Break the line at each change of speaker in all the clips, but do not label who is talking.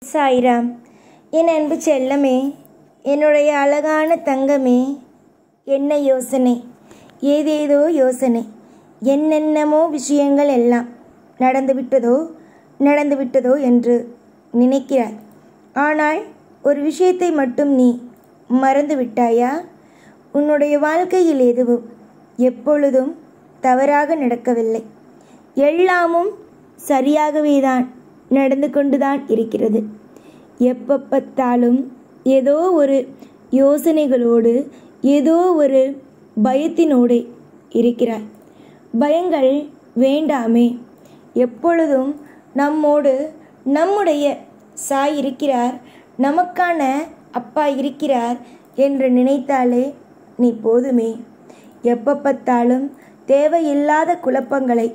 சாய்ராம். என் அன்பு செல்லமே, என்னுடைய அழகான தங்கமே, என்ன யோசனை, ஏதேதோ யோசனை, என்னென்னமோ விஷயங்கள் எல்லாம் நடந்துவிட்டதோ என்று நினைக்கிறாய். ஆனால் ஒரு விஷயத்தை மட்டும் நீ மறந்து விட்டாயா? உன்னுடைய வாழ்க்கையில் எதுவும் எப்பொழுதும் தவறாக நடக்கவில்லை. எல்லாமும் சரியாகவே தான் நடந்து கொண்டுதான் இருக்கிறது. எப்போ பார்த்தாலும் ஏதோ ஒரு யோசனைகளோடு, ஏதோ ஒரு பயத்தினோடு இருக்கிறாய். பயங்கள் வேண்டாமே. எப்பொழுதும் நம்மோடு நம்முடைய சாய் இருக்கிறார், நமக்கான அப்பா இருக்கிறார் என்று நினைத்தாலே நீ போதுமே. எப்போ பார்த்தாலும் தேவையில்லாத குழப்பங்களை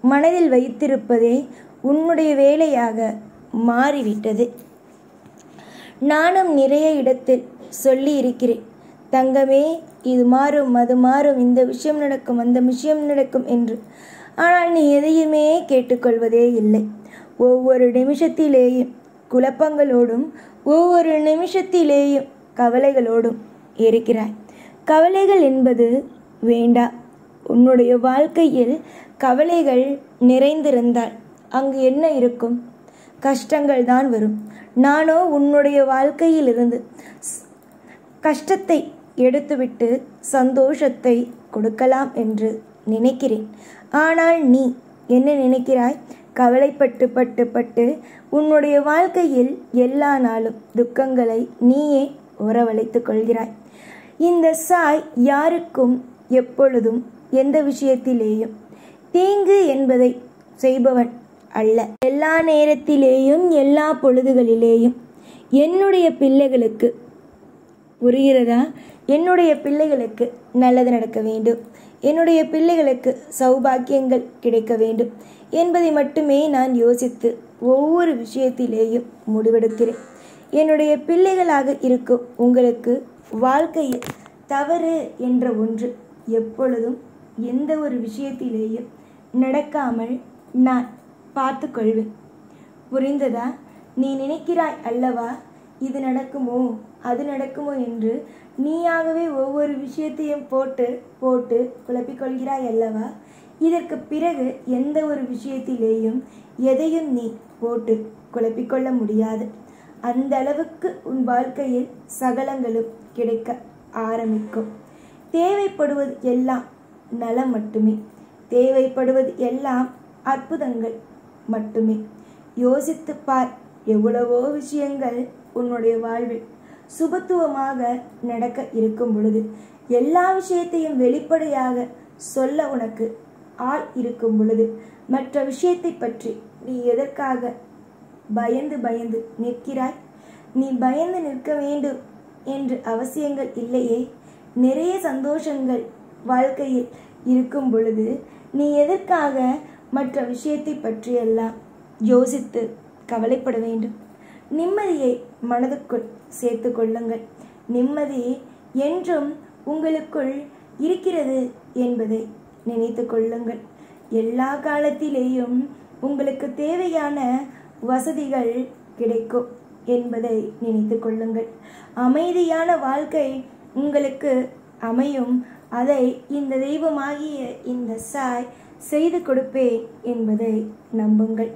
மனதில் வைத்திருப்பதே உன்னுடைய வேலையாக மாறிவிட்டது. நானும் நிறைய இடத்தில் சொல்லி இருக்கிறேன், தங்கமே, இது மாறும், அது மாறும், இந்த விஷயம் நடக்கும், அந்த விஷயம் நடக்கும் என்று. ஆனால் நீ எதையுமே கேட்டுக்கொள்வதே இல்லை. ஒவ்வொரு நிமிஷத்திலேயும் குழப்பங்களோடும், ஒவ்வொரு நிமிஷத்திலேயும் கவலைகளோடும் இருக்கிறாய். கவலைகள் என்பது வேண்டாம். உன்னுடைய வாழ்க்கையில் கவலைகள் நிறைந்திருந்தால் அங்கு என்ன இருக்கும்? கஷ்டங்கள் தான் வரும். நானோ உன்னுடைய வாழ்க்கையிலிருந்து கஷ்டத்தை எடுத்துவிட்டு சந்தோஷத்தை கொடுக்கலாம் என்று நினைக்கிறேன். ஆனால் நீ என்ன நினைக்கிறாய்? கவலைப்பட்டு பட்டு பட்டு உன்னுடைய வாழ்க்கையில் எல்லா நாளும் துக்கங்களை நீயே உறவழைத்து கொள்கிறாய். இந்த சாய் யாருக்கும் எப்பொழுதும் எந்த விஷயத்திலேயும் தீங்கு என்பதை செய்பவன் அல்ல. எல்லா நேரத்திலேயும் எல்லா பொழுதுகளிலேயும் என்னுடைய பிள்ளைகளுக்கு, புரிகிறதா, என்னுடைய பிள்ளைகளுக்கு நல்லது நடக்க வேண்டும், என்னுடைய பிள்ளைகளுக்கு சௌபாக்கியங்கள் கிடைக்க வேண்டும் என்பதை மட்டுமே நான் யோசித்து ஒவ்வொரு விஷயத்திலேயும் முடிவெடுக்கிறேன். என்னுடைய பிள்ளைகளாக இருக்கும் உங்களுக்கு வாழ்க்கையில் தவறு என்ற ஒன்று எப்பொழுதும் எந்த ஒரு விஷயத்திலேயும் நடக்காமல் நான் பார்த்து கொள்வேன். புரிந்ததா? நீ நினைக்கிறாய் அல்லவா, இது நடக்குமோ அது நடக்குமோ என்று நீயாகவே ஒவ்வொரு விஷயத்தையும் போட்டு போட்டு குழப்பிக்கொள்கிறாய் அல்லவா? இதற்கு பிறகு எந்த ஒரு விஷயத்திலேயும் எதையும் நீ போட்டு குழப்பிக்கொள்ள முடியாது. அந்த அளவுக்கு உன் வாழ்க்கையில் சகலங்களும் கிடைக்க ஆரம்பிக்கும். தேவைப்படுவது எல்லாம் நலம் மட்டுமே. தேவைப்படுவது எல்லாம் அற்புதங்கள் மட்டுமே. யோசித்து பார், எவ்வளவோ விஷயங்கள் உன்னுடைய வாழ்வில் சுபத்துவமாக நடக்க இருக்கும் பொழுது, எல்லா விஷயத்தையும் வெளிப்படையாக சொல்ல உனக்கு ஆள் இருக்கும் பொழுது, மற்ற விஷயத்தை பற்றி நீ எதற்காக பயந்து பயந்து நிற்கிறாய்? நீ பயந்து நிற்க வேண்டும் என்று அவசியங்கள் இல்லையே. நிறைய சந்தோஷங்கள் வாழ்க்கையில் இருக்கும் பொழுது நீ எதற்காக மற்ற விஷயத்தை பற்றியெல்லாம் யோசித்து கவலைப்பட வேண்டும்? நிம்மதியை மனதுக்குள் சேர்த்து கொள்ளுங்கள். நிம்மதி என்றும் உங்களுக்குள் இருக்கிறது என்பதை நினைத்து கொள்ளுங்கள். எல்லா காலத்திலேயும் உங்களுக்கு தேவையான வசதிகள் கிடைக்கும் என்பதை நினைத்து கொள்ளுங்கள். அமைதியான வாழ்க்கை உங்களுக்கு அமையும். அதை இந்த தெய்வமாகிய இந்த சாய் செய்து கொடுப்பேன் என்பதை நம்புங்கள்.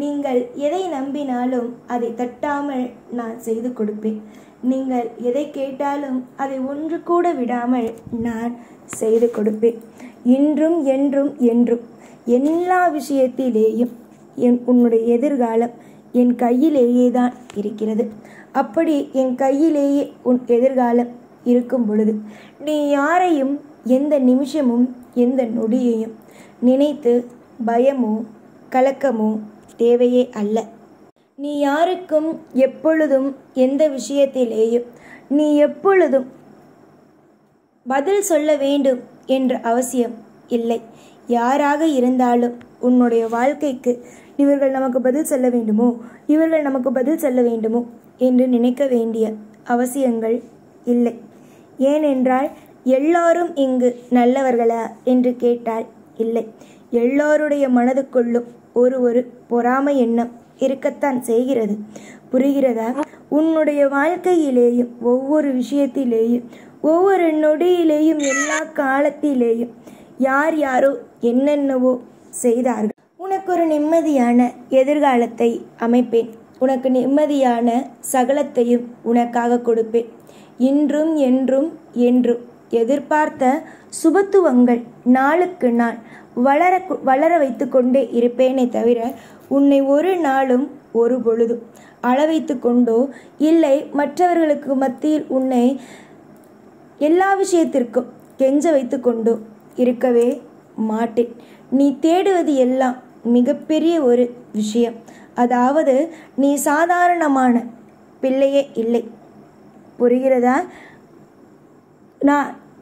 நீங்கள் எதை நம்பினாலும் அதை தட்டாமல் நான் செய்து கொடுப்பேன். நீங்கள் எதை கேட்டாலும் அதை ஒன்று கூட விடாமல் நான் செய்து கொடுப்பேன். இன்றும் என்றும் என்றும் எல்லா விஷயத்திலேயும் உன்னுடைய எதிர்காலம் என் கையிலேயே தான் இருக்கிறது. அப்படி என் கையிலேயே உன் எதிர்காலம் இருக்கும் பொழுது நீ யாரையும் எந்த நிமிஷமும் எந்த நொடியையும் நினைத்து பயமோ கலக்கமோ தேவையே அல்ல. நீ யாருக்கும் எப்பொழுதும் எந்த விஷயத்திலேயும் நீ எப்பொழுதும் பதில் சொல்ல வேண்டும் என்ற அவசியம் இல்லை. யாராக இருந்தாலும் உன்னுடைய வாழ்க்கைக்கு இவர்கள் நமக்கு பதில் சொல்ல வேண்டுமோ, இவர்கள் நமக்கு பதில் சொல்ல வேண்டுமோ என்று நினைக்க வேண்டிய அவசியங்கள் இல்லை. ஏனென்றால் எல்லாரும் இங்கு நல்லவர்களா என்று கேட்டால் இல்லை. எல்லோருடைய மனதுக்குள்ளும் ஒரு பொறாமை எண்ணம் இருக்கத்தான் செய்கிறது. புரிகிறதா? உன்னுடைய வாழ்க்கையிலேயும் ஒவ்வொரு விஷயத்திலேயும் ஒவ்வொரு நொடியிலேயும் எல்லா காலத்திலேயும் யார் யாரோ என்னென்னவோ செய்தார்கள். உனக்கு ஒரு நிம்மதியான எதிர்காலத்தை அமைப்பேன். உனக்கு நிம்மதியான சகலத்தையும் உனக்காக கொடுப்பேன். இன்றும் என்றும் என்றும் எதிர்பார்த்த சுபத்துவங்கள் நாளுக்கு நாள் வளர வைத்து கொண்டே இருப்பேனே தவிர உன்னை ஒரு நாளும் ஒரு பொழுதும் அளவைத்து கொண்டோ இல்லை மற்றவர்களுக்கு மத்தியில் உன்னை எல்லா விஷயத்திற்கும் கெஞ்ச வைத்து கொண்டோ இருக்கவே மாட்டேன். நீ தேடுவது எல்லாம் மிகப்பெரிய ஒரு விஷயம். அதாவது நீ சாதாரணமான பிள்ளையே இல்லை. புரிகிறதா?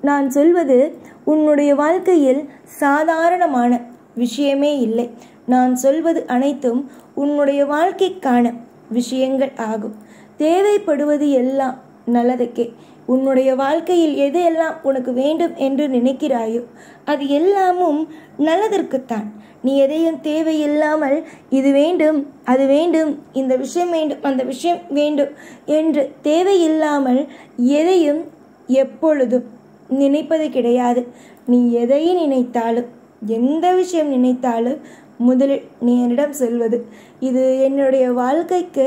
நான் சொல்வது உன்னுடைய வாழ்க்கையில் சாதாரணமான விஷயமே இல்லை. நான் சொல்வது அனைத்தும் உன்னுடைய வாழ்க்கைக்கான விஷயங்கள் ஆகும். தேவைப்படுவது எல்லாம் நல்லதுக்கே. உன்னுடைய வாழ்க்கையில் எது எல்லாம் உனக்கு வேண்டும் என்று நினைக்கிறாயோ அது எல்லாமும் நல்லதற்குத்தான். நீ எதையும் தேவையில்லாமல் இது வேண்டும், அது வேண்டும், இந்த விஷயம் வேண்டும், அந்த விஷயம் வேண்டும் என்று தேவையில்லாமல் எதையும் எப்பொழுதும் நினைப்பது கிடையாது. நீ எதை நினைத்தாலும் எந்த விஷயம் நினைத்தாலும் முதலில் நீ என்னிடம் சொல்வது, இது என்னுடைய வாழ்க்கைக்கு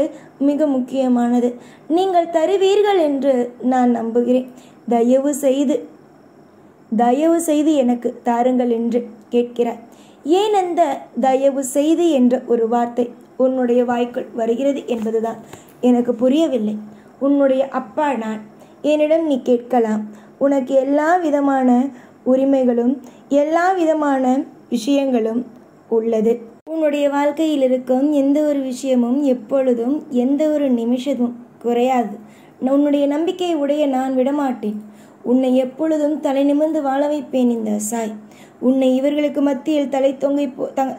மிக முக்கியமானது, நீங்கள் தருவீர்கள் என்று நான் நம்புகிறேன். தயவு செய்து எனக்கு தாருங்கள் என்று கேட்கிறாய். ஏன் அந்த தயவு செய்து என்ற ஒரு வார்த்தை உன்னுடைய வாய்க்குள் வருகிறது என்பதுதான் எனக்கு புரியவில்லை. உன்னுடைய அப்பா நான். என்னிடம் நீ கேட்கலாம். உனக்கு எல்லா விதமான உரிமைகளும் எல்லா விதமான விஷயங்களும் உள்ளது. உன்னுடைய வாழ்க்கையில் இருக்கும் எந்த ஒரு விஷயமும் எப்பொழுதும் எந்த ஒரு நிமிஷமும் குறையாது. உன்னுடைய நம்பிக்கையை உடைய நான் விடமாட்டேன். உன்னை எப்பொழுதும் தலை நிமிர்ந்து வாழ வைப்பேன். இந்த சாய் உன்னை இவர்களுக்கு மத்தியில்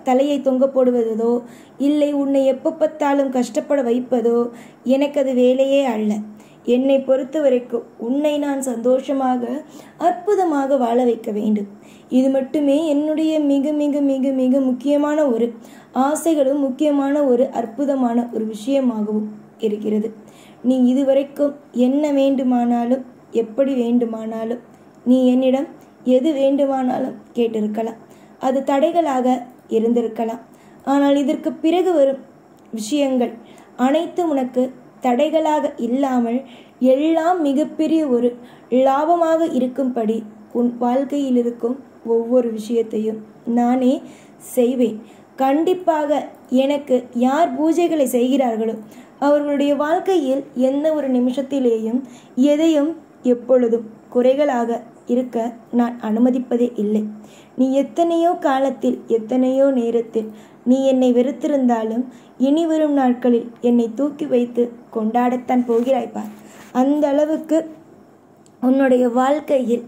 தலையை தொங்க போடுவதோ இல்லை உன்னை எப்போ பார்த்தாலும் கஷ்டப்பட வைப்பதோ எனக்கு அது வேலையே அல்ல. என்னை பொறுத்த வரைக்கும் உன்னை நான் சந்தோஷமாக அற்புதமாக வாழ வைக்க வேண்டும். இது மட்டுமே என்னுடைய மிக மிக மிக மிக முக்கியமான ஒரு ஆசைகளும் முக்கியமான ஒரு அற்புதமான ஒரு விஷயமாகவும் இருக்கிறது. நீ இதுவரைக்கும் என்ன வேண்டுமானாலும் எப்படி வேண்டுமானாலும் நீ என்னிடம் எது வேண்டுமானாலும் கேட்டிருக்கலாம். அது தடைகளாக இருந்திருக்கலாம். ஆனால் இதற்கு பிறகு வரும் விஷயங்கள் அனைத்தும் உனக்கு தடைகளாக இல்லாமல் எல்லாம் மிகப்பெரிய ஒரு லாபமாக இருக்கும்படி உன் வாழ்க்கையில் இருக்கும் ஒவ்வொரு விஷயத்தையும் நானே செய்வேன். கண்டிப்பாக எனக்கு யார் பூஜைகளை செய்கிறார்களோ அவர்களுடைய வாழ்க்கையில் எந்த ஒரு நிமிஷத்திலேயும் எதையும் எப்பொழுதும் குறைகளாக இருக்க நான் அனுமதிப்பதே இல்லை. நீ எத்தனையோ காலத்தில் எத்தனையோ நேரத்தில் நீ என்னை வெறுத்திருந்தாலும் இனி வரும் நாட்களில் என்னை தூக்கி வைத்து கொண்டாடத்தான் போகிறாய்ப்பார். அந்த அளவுக்கு உன்னுடைய வாழ்க்கையில்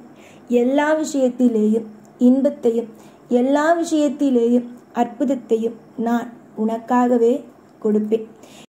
எல்லா விஷயத்திலேயும் இன்பத்தையும் எல்லா விஷயத்திலேயும் அற்புதத்தையும் நான் உனக்காகவே கொடுப்பேன்.